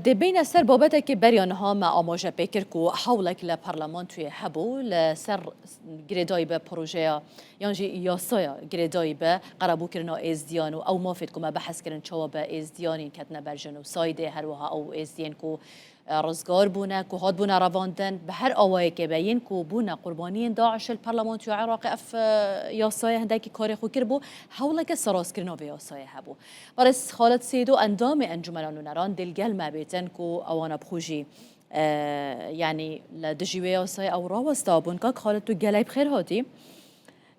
دی بین سر بابت که بریان ها ما آماجه بکر کو حولک لپارلمان توی هبو لسر گریدای به پروژه یانجی یاسایا گریدای به قرابو کرنا ازدیانو او مافید که ما بحث کرن چوا به ازدیانی کتنا برجنو سایده هر وها او ازدیان کو رزگار بونه که هاد بونه رواندن به هر آوایی که بین که بونه قربانیین داعش الپارلمان توی عراق اف یاسای هندکی کاری خو کربو حوله که سراس کرنا به یاسای هبو برس خالد سیدو اندام انجمنان و نران دلگل ما بیتن که اوانا بخوجی يعني لدجيوي ياساي او راوستا بونكا خالد تو گلای بخیر هاتی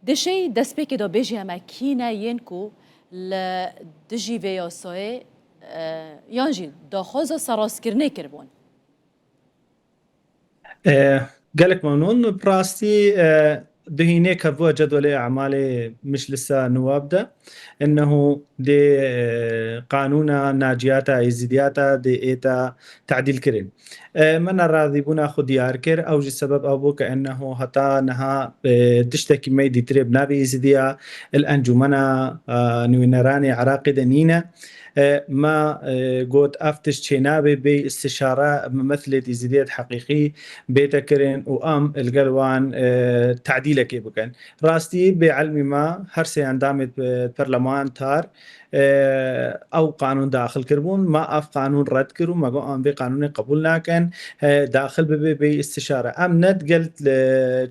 دشي دسبيك دو بيجي اما كينا ينكو لدجيوي ياساي يانجي دا خوزا سراس كرني كربون قالك ممنون براستي دهيني كفوا جدول أعمال مش لسه نواب ده إنه دي قانون ناجياتا إزدياتا دي إيتا تعديل كرين من راضي بنا خد ياركر أو جي سبب أبو كأنه هتا نها دشتكي ميدي تريب نابي إزديا الأنجمنا نوينراني عراقي دنينة ما قوت أفتش تشينابي باستشارة ممثلة إزدياد حقيقي بيتكرين وأم القلوان تعديل كي بكن راستي بعلمي ما هرسي عندامت برلمان تار او قانون داخل كربون ما اف قانون رد كرو ما قام بقانون قبول لكن داخل باستشاره امنت قلت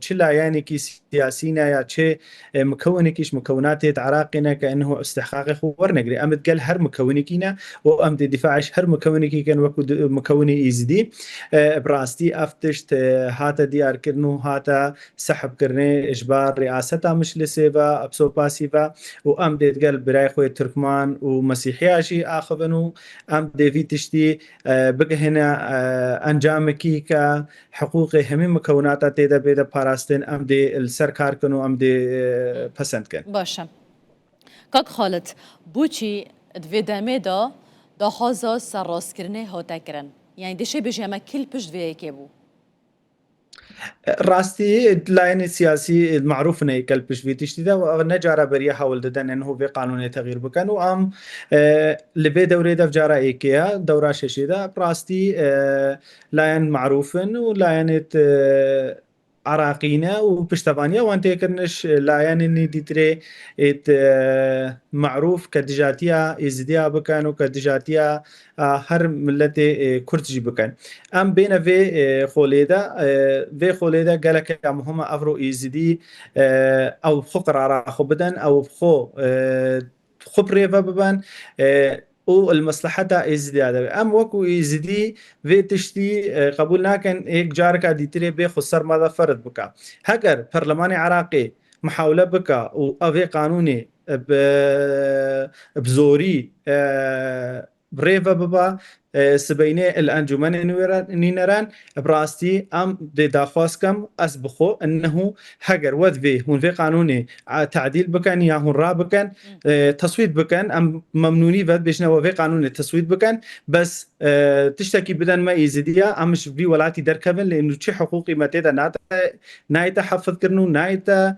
تشلا يعني كي سياسينا يا تشي مكوني كيش مكونات عراقنا كانه استحقاق خبر نقري امد قال هر مكوني كينا وامد دفاعش هر مكوني كي كان وكو مكوني ازدي براستي افتشت هاتا ديار كرنو هاتا سحب كرني اجبار رئاستها مش لسيفا ابسو باسيفا وام ديت قال براي خوي تركمان ومسيحياشي اخذنو ام ديفي تشتي بقى هنا انجامكي كحقوق همي مكونات تيدا بيدا باراستين ام دي السركار كنو ام دي پسند كن باشم كاك خالد بوچي دفيدامي دا خوزا سراس كرني هاتا كرن يعني دشي بيجي اما كل پشت في كيبو راستي لاين سياسي معروف انه يكلبش في تشتيدا ونجارة بريا حاول ددن انه في قانون تغيير بكن وام لبي دوري دف جارة ايكيا دورة ششيدا براستي لاين معروفن ولاين عراقينا وبشتفانيا وانت كرنش لاين اني ديتري ات معروف كدجاتيا ازديا بكن وكدجاتيا هر ملتي كرتجي بكن ام بين في خوليدا قالك هم افرو ايزدي او خو قرار خو بدن او خو خبريفا ببن والمصلحة إزدي هذا أم وكو إزدي في تشتي قبولنا كان هيك جارك ديتري بخسر ماذا فرد بكا هكر برلماني عراقي محاولة بكا وأفي قانوني بزوري بريفا ببا سبينه الانجمن نينران براستي ام دي داخواسكم اسبخو انه هجر وذفي هون في قانوني تعديل بكن يا هون رابكن تصويت بكن ام ممنوني فد بيشنا في قانون التصويت بكن بس تشتكي بدن ما يزيديا امش في ولاتي دركبن لانه شي حقوقي متى نايتا حفظ كرنو نايتا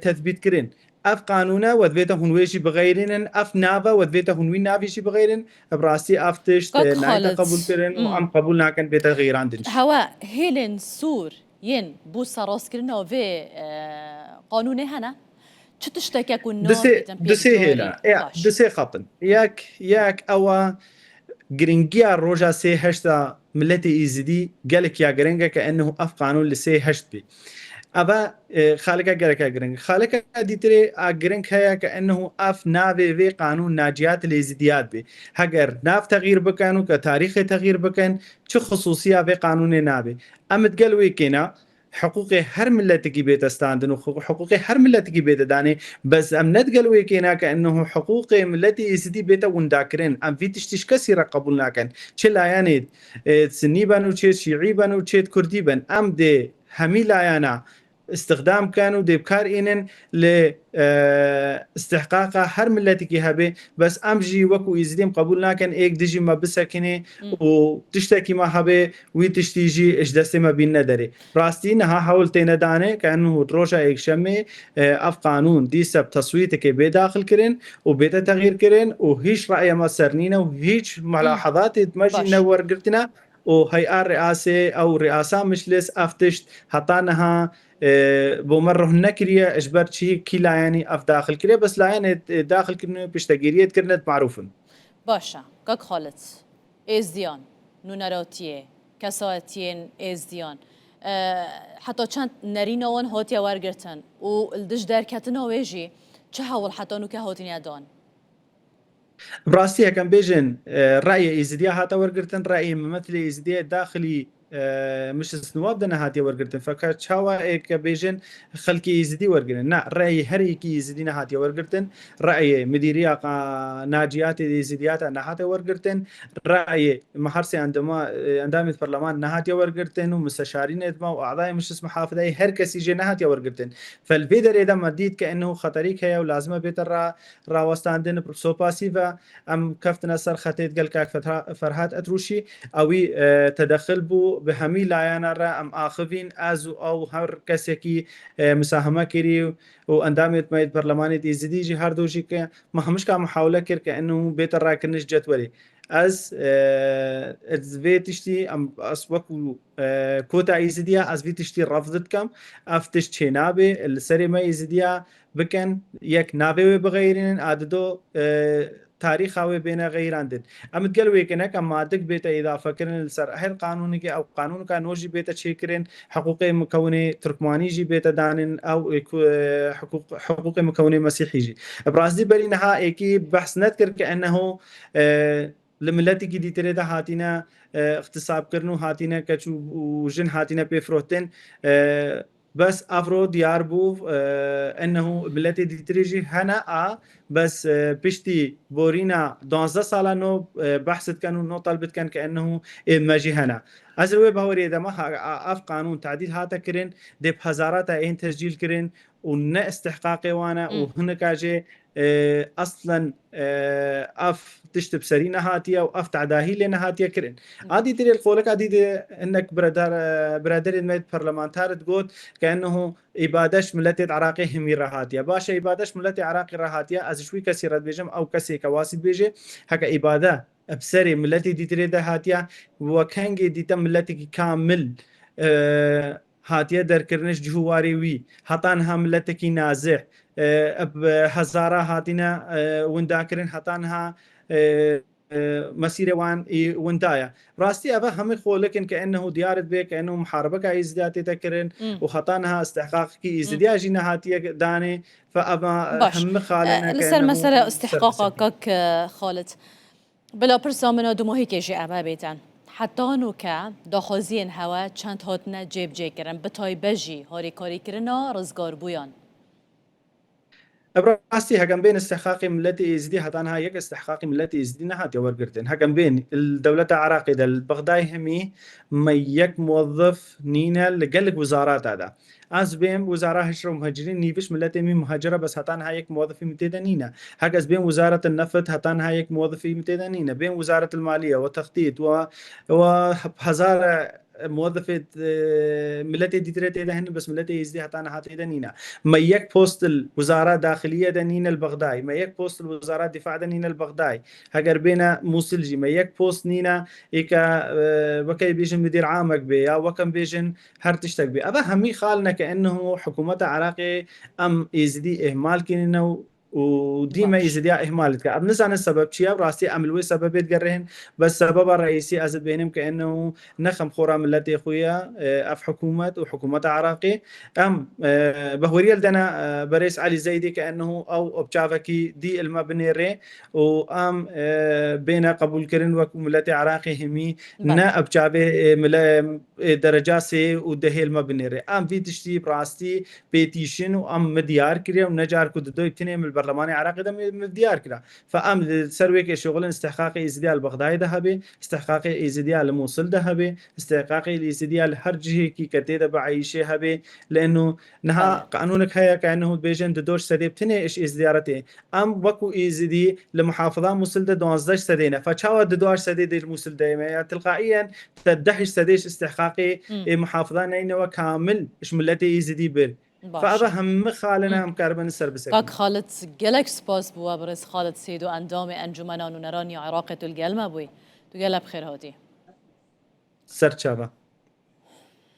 تثبيت كرين اف قانونا وذبيته هنويشي بغيرين اف نافا وذبيته هنوي نافيشي بغيرين براسي افتش نايتا قبول كرين وام قبولنا كان بيتا غير عندنش هوا هيلين سور ين بو سراس كرنا في قانوني هنا تشتكي كون دسي هيلا دسي خطن ياك او جرينجيا روجا سي هشتا ملتي ايزدي قالك يا جرينجا كانه اف قانون لسي هشت بي أبا خالقة جرك أجرين خالقة ديتري أجرين كيا كأنه أف نافي في قانون ناجيات الإزدياد بي هجر ناف تغيير بكانو كتاريخ تغيير بكان شو خصوصية في قانون نافي أمد قالوا كنا حقوقي هر ملتك بيت استاندن وحقوقي هر ملتك بيت داني بس أم نتقالوا كنا كأنه حقوقي ملتي إزدي بيت ونداكرين أم في تشتش كسيرة قبولنا كان شلا يعني سنيبان وشيت شيعيبان وشيت كرديبان أم دي همي لا يانا استخدام كانوا دي بكار إنن لاستحقاق هر ملتي هبه بس أمجي وكو يزديم قبول لكن إيك ديجي ما بسكني وتشتكي ما هبه وتشتيجي إش دستي ما بين ندري راستين ها حاولتين دانه كأنه روشا إيك شمي أف قانون دي سب تصويتك بداخل كرن وبيتا تغيير كرن وهيش رأي ما سرنينا وهيش ملاحظات تمشي باش نور قلتنا وهيئة الرئاسة أو رئاسة مجلس أفتشت حطانها بمره نكرية إجبار شيء كلا يعني أف داخل كريه بس لا يعني داخل كرنه بيشتغيريت كرنت معروفن باشا كاك خالد ازديان نونراتیه کساتین ازدیان حتی چند نرین آن هاتی ورگرتن و الدش درکتن آویجی چه حول حتی نو که هاتین یادان براستي كان بيجن رأي إزديا هاتا ورقرتن رأي ممثل إزديا داخلي مش سنواب دنا هاتي ورقرتن فكاتشاوا إيك بيجن خلكي إزدي ورقرتن نا رأي هريكي إزدينا هاتي ورقرتن رأي مديرية ناجيات إزديات نهاتي ورقرتن رأي محرسي عندما عندما البرلمان نهاتي ورقرتن ومستشارين إدما وأعضاء مش اسم حافظي هر كسي جي نهاتي ورقرتن فالبيدر إذا مديد كأنه خطريك هي ولازمة بيتر راوستاندن بروسوباسيفا ام كفتنا سر خطيت قال كاك فرهات اتروشي اوي تدخل بو بهمي لايانا را ام اخفين ازو او هر كسيكي مساهمه كري واندامت ميت برلماني دي زديجي هر دوشي كه ما همش كا محاوله كر كانه بيت الراكنش جدولي از في تشتي ام اسوكو كوتا يزديا از في تشتي رفضت كم افتش تشينابي السري ما يزديا بكن يك نابي بغيرين عددو تاريخ هاوي بين غيراندن ام تقلوي كنك اما دك بيت اذا فكرن السر هل قانوني او قانون كان نوجي بيت تشيكرين حقوقي مكوني تركماني جي بيت دانن او حقوق مكوني مسيحي جي برازدي بري نهائي بحث نذكر كانه لملتي دي تريدا هاتينا اغتصاب كرنو هاتينا كچو وجن هاتينا بيفروتن بس افرو ديار بو انه ملتي دي تريجي هنا بس بشتي بورينا 12 سالا نو بحثت كانوا نو طلبت كان كانه ماجي هنا ازروي باوري اذا ما اف قانون تعديل هاتا كرين دي بهزارات اين تسجيل كرين ونا استحقاقي وانا وهنا كاجي اصلا اف تشتب سرينا هاتيا واف تعداهي لنا هاتيا كرين عادي تري القولك عادي انك برادر الميت برلمانتار تقول كانه ابادش ملتي عراقي همي راهاتيا باشا ابادش ملتي عراقي راهاتيا از شوي كسي رد بيجم او كسي كواسد بيجي هكا اباده بسري ملتي دي تري هاتيا وكانجي دي تم ملتي كامل هاتيا دركرنش جواري وي هطانها ملتكي نازح هزارة هاتنا ونداكرين هطانها مسيرة وان وندايا راستي أبا هم خولكن كأنه ديارت بي كأنه محاربة كإزدياتي تكرن وخطانها استحقاق كي إزديا جينا هاتيا داني فأبا هم خالنا لسر كأنه مسألة استحقاقك خالد بلا پرسا منو دو ماهی که جی ابا بیتن حتی نو که داخوزین هوا چند هاتنه جیب جی کرن بتای بجی هاری کاری کرنا رزگار بویان براستي هكذا بين استحقاق ملتي ازدي هتانها يك استحقاق ملتي ازدي نهات يورقرتن هكذا بين الدولة العراقية البغداي همي ما يك موظف نينا لقلق وزارات هذا از بين وزارة هجرة ومهاجرين نيفش ملتي مي مهاجرة بس هتانها يك موظفي متدنينا هكذا بين وزارة النفط هتانها يك موظفي متدنينا بين وزارة المالية وتخطيط وهزار موظفة ملتي دي تريت إذا هن بس ملتي يزدي هتانا هات إذا نينا ما يك بوست الوزارة داخلية دنينا البغداي ما يك بوست الوزارة دفاع دنينا البغداي هجر بينا موسلجي ما يك بوست نينا إيكا وكي بيجن مدير عامك بيا وكم بيجن هرتشتك بي أبا همي خالنا كأنه حكومة عراقي أم يزدي إهمال كيننا وديما يزديا إهمالك أبنس عن السبب شيء براسي أملوي سبب يتجرهن بس سبب الرئيسي أزد بينهم كأنه نخم خورا ملتي خويا أف حكومة وحكومة عراقي أم بهوريا لدنا برئيس علي زيدي كأنه أو بشافكي دي المبنيري وأم بين قبول كرن وملتي عراقي همي نا أبشافي درجات سي ودهي المبنيري أم في تشتي براستي بيتيشن وأم مديار كريا ونجار كود دوي بتنام برلماني عراقي ده مديار كده فام سرويك شغل استحقاقي إزديال البغدادي ذهبي استحقاقي إزديال الموصل ذهبي استحقاقي إزديال هر جهة كي كتير بعيشة هبي لأنه نها بله. قانونك هيا كأنه بيجن دورش سديب تني إيش إزديارته ام وكو إزدي لمحافظة موصل ده 12 سدينا فشاو دور سديد الموصل ده تلقائيا تدحش سديش استحقاقي محافظة نينوا كامل إيش ملتي إزدي بير باش فأبا هم خالنا هم كاربن السر بسكن كاك خالد جلك سباس بوا برز خالد سيدو أندام أنجمنا ونراني عراقة الجلمة بوي تجلب خير هادي سر شابا